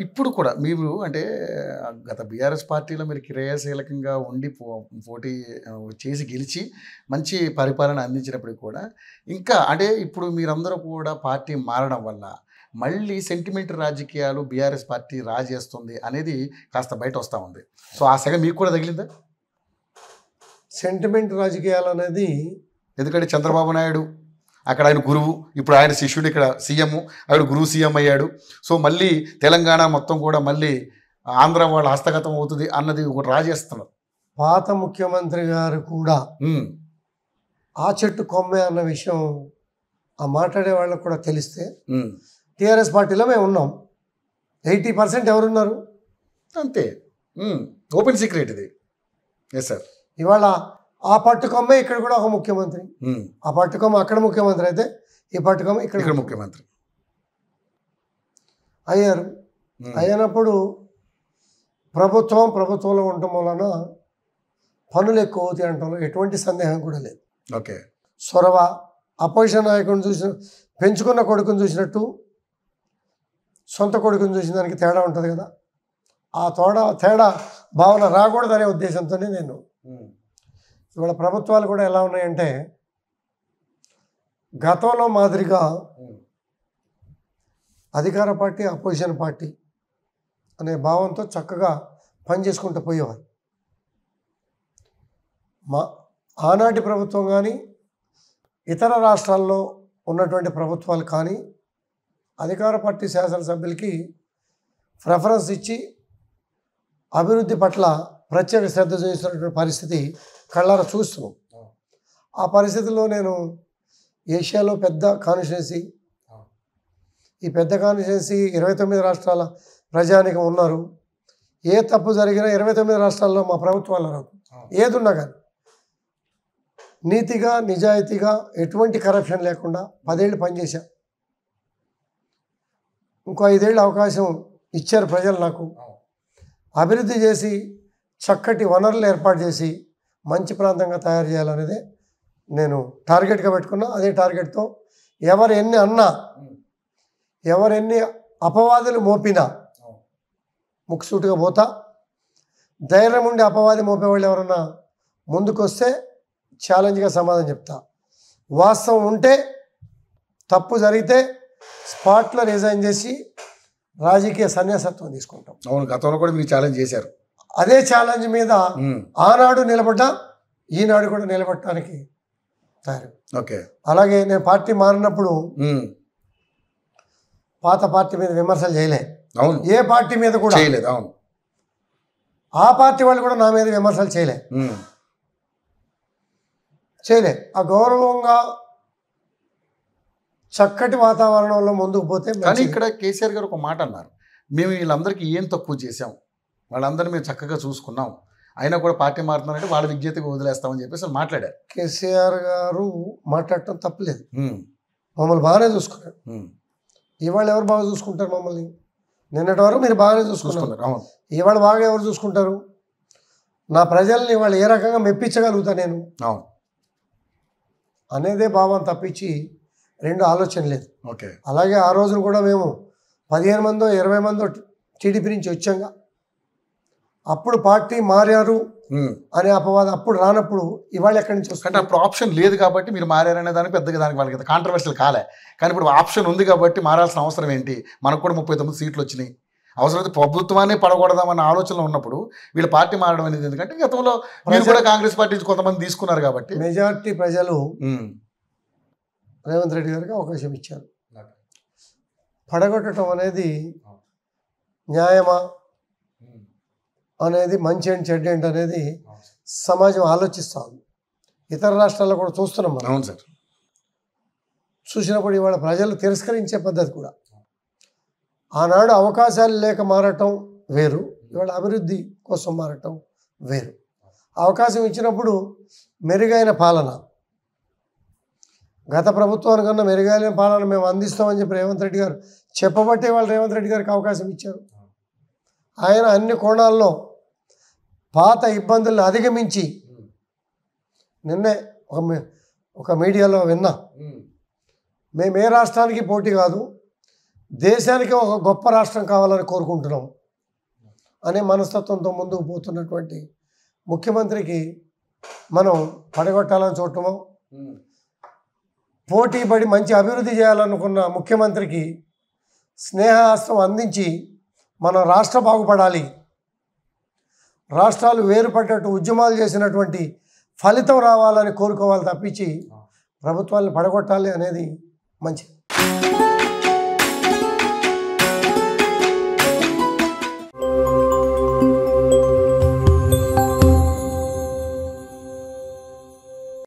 ఇప్పుడు కూడా మీరు అంటే గత బీఆర్ఎస్ పార్టీలో మీరు క్రియాశీలకంగా ఉండి పోటీ చేసి గెలిచి మంచి పరిపాలన అందించినప్పటికి కూడా ఇంకా అంటే ఇప్పుడు మీరందరూ కూడా పార్టీ మారడం వల్ల మళ్ళీ సెంటిమెంట్ రాజకీయాలు బీఆర్ఎస్ పార్టీ రాజేస్తుంది అనేది కాస్త బయట వస్తూ ఉంది. సో ఆ సెగ మీకు కూడా తగిలిందా? సెంటిమెంట్ రాజకీయాలు అనేది ఎందుకంటే చంద్రబాబు నాయుడు అక్కడ ఆయన గురువు, ఇప్పుడు ఆయన శిష్యుడు ఇక్కడ సీఎం, ఆయన గురువు సీఎం అయ్యాడు. సో మళ్ళీ తెలంగాణ మొత్తం కూడా మళ్ళీ ఆంధ్ర వాళ్ళ హస్తగతం అవుతుంది అన్నది ఒకటి రాజేస్తున్నారు. పాత ముఖ్యమంత్రి గారు కూడా ఆ చెట్టు కొమ్మే అన్న విషయం ఆ మాట్లాడే వాళ్ళకు కూడా తెలిస్తే టీఆర్ఎస్ పార్టీలో మేము ఉన్నాం. 80% ఎవరున్నారు? అంతే, ఓపెన్ సీక్రెట్ ఇది. Yes sir. ఇవాళ ఆ పట్టుకొమ్మే ఇక్కడ కూడా ఒక ముఖ్యమంత్రి, ఆ పట్టుకొమ్మ అక్కడ ముఖ్యమంత్రి అయితే ఈ పట్టుకొమ్మ ఇక్కడ ముఖ్యమంత్రి అయ్యారు. అయినప్పుడు ప్రభుత్వంలో ఉండటం వలన పనులు ఎక్కువ అవుతాయి అంటారు, ఎటువంటి సందేహం కూడా లేదు. ఓకే. సొరవ అపోజిషన్ నాయకుడిని చూసిన పెంచుకున్న కొడుకుని చూసినట్టు సొంత కొడుకుని చూసిన దానికి తేడా ఉంటుంది కదా. ఆ తేడా భావన రాకూడదనే ఉద్దేశంతోనే నేను ఇవాళ ప్రభుత్వాలు కూడా ఎలా ఉన్నాయంటే గతంలో మాదిరిగా అధికార పార్టీ అపోజిషన్ పార్టీ అనే భావంతో చక్కగా పనిచేసుకుంటూ పోయేవారు. ఆనాటి ప్రభుత్వం కానీ ఇతర రాష్ట్రాల్లో ఉన్నటువంటి ప్రభుత్వాలు కానీ అధికార పార్టీ శాసనసభ్యులకి ప్రిఫరెన్స్ ఇచ్చి అభివృద్ధి పట్ల ప్రత్యేక శ్రద్ధ చూపిస్తున్నటువంటి పరిస్థితి కళ్ళారా చూస్తున్నాం. ఆ పరిస్థితుల్లో నేను ఏషియాలో పెద్ద కాన్స్టిట్యున్సీ, ఈ పెద్ద కాన్స్టిట్యున్సీ 29 రాష్ట్రాల ప్రజానికం ఉన్నారు. ఏ తప్పు జరిగినా 29 రాష్ట్రాల్లో మా ప్రభుత్వాలు రావు. ఏదున్నా కానీ నీతిగా నిజాయితీగా ఎటువంటి కరప్షన్ లేకుండా 10 ఏళ్ళు పనిచేశా. ఇంకో 5 ఏళ్ళు అవకాశం ఇచ్చారు ప్రజలు నాకు. అభివృద్ధి చేసి చక్కటి వనరులు ఏర్పాటు చేసి మంచి ప్రాంతంగా తయారు చేయాలనేదే నేను టార్గెట్గా పెట్టుకున్నా. అదే టార్గెట్తో ఎవరు ఎన్ని అన్నా, ఎవరు ఎన్ని అపవాదులు మోపినా ముక్కుసూటిగా పోతా. ధైర్యం ఉండి అపవాది మోపేవాళ్ళు ఎవరన్నా ముందుకు వస్తే ఛాలెంజ్గా సమాధానం చెప్తా. వాస్తవం ఉంటే తప్పు జరిగితే స్పాట్లో రిజైన్ చేసి రాజకీయ సన్యాసత్వం తీసుకుంటాం. అవును, గతంలో కూడా మీరు ఛాలెంజ్ చేశారు. అదే ఛాలెంజ్ మీద ఆనాడు నిలబడ్డా, ఈనాడు కూడా నిలబడటానికి తయారు. ఓకే. అలాగే నేను పార్టీ మారినప్పుడు పాత పార్టీ మీద విమర్శలు చేయలే. అవును, ఏ పార్టీ మీద కూడా చేయలేదు. అవును, ఆ పార్టీ వాళ్ళు కూడా నా మీద విమర్శలు చేయలే. ఆ గౌరవంగా చక్కటి వాతావరణంలో ముందుకు పోతే. కానీ ఇక్కడ కేసీఆర్ గారు ఒక మాట అన్నారు, మేము వీళ్ళందరికీ ఏం తక్కువ చేసాం, వాళ్ళందరినీ మేము చక్కగా చూసుకున్నాం, అయినా కూడా పార్టీ మారుతున్నారంటే వాళ్ళ విజ్ఞతగా వదిలేస్తామని చెప్పేసి మాట్లాడారు. కేసీఆర్ గారు మాట్లాడటం తప్పలేదు. మమ్మల్ని బాగానే చూసుకున్నాడు. ఇవాళ ఎవరు బాగా చూసుకుంటారు మమ్మల్ని? నిన్నటి వరకు మీరు బాగానే చూసుకున్నారు. ఇవాళ బాగా ఎవరు చూసుకుంటారు? నా ప్రజల్ని ఇవాళ ఏ రకంగా మెప్పించగలుగుతా నేను అనేదే భావం తప్పించి రెండు ఆలోచన లేదు. ఓకే. అలాగే ఆ రోజున కూడా మేము 15 మందో 20 మందో టీడీపీ నుంచి వచ్చాంగా. అప్పుడు పార్టీ మారారు అనే అపవాదం అప్పుడు రానప్పుడు ఇవాళ ఎక్కడి నుంచి వస్తుంది? అప్పుడు ఆప్షన్ లేదు కాబట్టి మీరు మారారనే దానికి పెద్దగా దానికి వాళ్ళకి కాంట్రవర్షియల్ కాలే. కానీ ఇప్పుడు ఆప్షన్ ఉంది కాబట్టి మారాల్సిన అవసరం ఏంటి? మనకు కూడా 39 సీట్లు వచ్చినాయి, అవసరమైతే ప్రభుత్వాన్ని పడగొడదామన్న ఆలోచనలో ఉన్నప్పుడు వీళ్ళ పార్టీ మారడం అనేది ఎందుకంటే గతంలో మీరు కూడా కాంగ్రెస్ పార్టీ నుంచి కొంతమంది తీసుకున్నారు కాబట్టి మెజారిటీ ప్రజలు రేవంత్ రెడ్డి గారికి అవకాశం ఇచ్చారు. పడగొట్టడం అనేది న్యాయమా అనేది, మంచి ఏంటి చెడ్డ ఏంటి అనేది సమాజం ఆలోచిస్తూ ఉంది. ఇతర రాష్ట్రాల్లో కూడా చూస్తున్నాం మనం. అవును సార్. చూసినప్పుడు ఇవాళ ప్రజలు తిరస్కరించే పద్ధతి కూడా, ఆనాడు అవకాశాలు లేక మారటం వేరు, ఇవాళ అభివృద్ధి కోసం మారటం వేరు. అవకాశం ఇచ్చినప్పుడు మెరుగైన పాలన, గత ప్రభుత్వానికన్నా మెరుగైన పాలన మేము అందిస్తామని చెప్పి రేవంత్ రెడ్డి గారు చెప్పబట్టే వాళ్ళు రేవంత్ రెడ్డి గారికి అవకాశం ఇచ్చారు. ఆయన అన్ని కోణాల్లో పాత ఇబ్బందులను అధిగమించి, నిన్నే ఒక మీడియాలో విన్నా, మేము ఏ రాష్ట్రానికి పోటీ కాదు, దేశానికి ఒక గొప్ప రాష్ట్రం కావాలని కోరుకుంటున్నాం అనే మనస్తత్వంతో ముందుకు పోతున్నటువంటి ముఖ్యమంత్రికి మనం పడగొట్టాలని చూడటమో, పోటీ పడి మంచి అభివృద్ధి చేయాలనుకున్న ముఖ్యమంత్రికి స్నేహహస్తం అందించి మన రాష్ట్రం బాగుపడాలి, రాష్ట్రాలు వేరుపడ్డట్టు ఉద్యమాలు చేసినటువంటి ఫలితం రావాలని కోరుకోవాలి తప్పించి ప్రభుత్వాలను పడగొట్టాలి అనేది మంచిది.